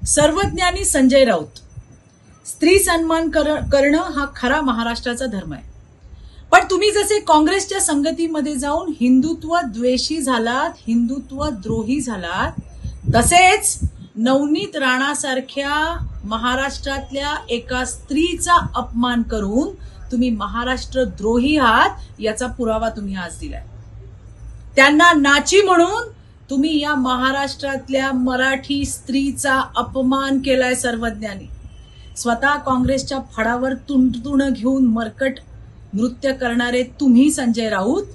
सर्वज्ञानी संजय राऊत, स्त्री सन्मान करणं हा खरा महाराष्ट्राचा धर्म आहे. पण तुम्ही जसे काँग्रेसच्या संगतीमध्ये जाऊन हिंदुत्व द्वेषी झालात, हिंदुत्व द्रोही झालात, तसेच नवनीत राणासारख्या महाराष्ट्रातल्या एका स्त्रीचा अपमान करून तुम्ही महाराष्ट्र द्रोही आहात याचा पुरावा तुम्ही आज दिलाय. त्यांना नाची म्हणून तुम्ही या महाराष्ट्रातल्या मराठी स्त्रीचा अपमान केलाय. सर्वज्ञानी स्वतः काँग्रेसच्या फडावर तुणतुण घेऊन मरकट नृत्य करणारे तुम्ही संजय राऊत,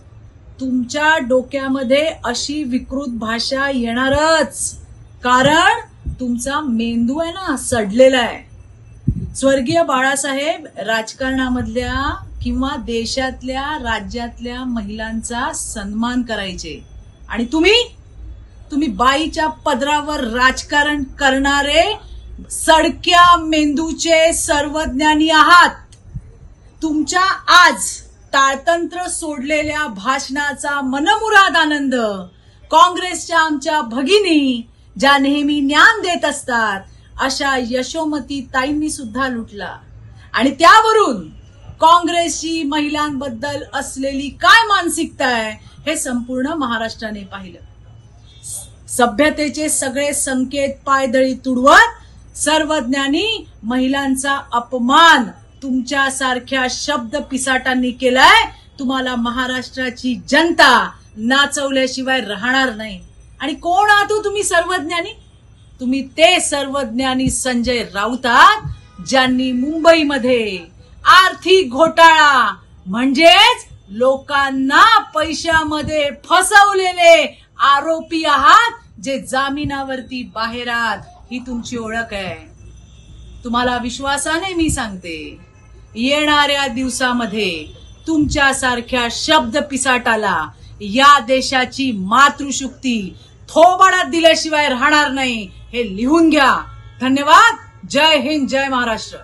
तुमच्या डोक्यामध्ये अशी विकृत भाषा येणारच, कारण तुमचा मेंदू आहे ना सडलेला आहे. स्वर्गीय बाळासाहेब राजकारणामधल्या किंवा देशातल्या राज्यातल्या महिलांचा सन्मान करायचे आणि तुम्ही बाईच्या पदरावर राजकारण करणारे सडक्या मेंदूचे सर्वज्ञानी आहात. तुमच्या आज ताळतंत्र सोडलेल्या भाषणाचा मनमुराद आनंद काँग्रेसच्या आमच्या भगिनी ज्या नेहमी ज्ञान देत असतात अशा यशोमती ताईंनी सुद्धा लुटला. आणि त्यावरून काँग्रेसची महिलांबद्दल असलेली काय मानसिकता आहे हे संपूर्ण महाराष्ट्राने पाहिलं. सभ्यतेचे सगळे संकेत पायदळी तुडवत सर्वज्ञानी महिलांचा अपमान तुमच्यासारख्या शब्द पिसाटांनी केलाय. तुम्हाला महाराष्ट्राची जनता नाचवल्याशिवाय राहणार नाही. आणि कोण आहात तुम्ही सर्वज्ञानी? तुम्ही ते सर्वज्ञानी संजय राऊत आहात ज्यांनी मुंबईमध्ये आर्थिक घोटाळा म्हणजेच लोकांना पैशामध्ये फसवलेले आरोपी आहात, जे जामिनावरती बाहेर आहात. ही तुमची ओळख आहे. तुम्हाला विश्वासाने मी सांगते, येणाऱ्या दिवसामध्ये तुमच्यासारख्या शब्द पिसाटाला या देशाची मातृशक्ती थोबाडात दिल्याशिवाय राहणार नाही. हे लिहून घ्या. धन्यवाद. जय हिंद, जय महाराष्ट्र.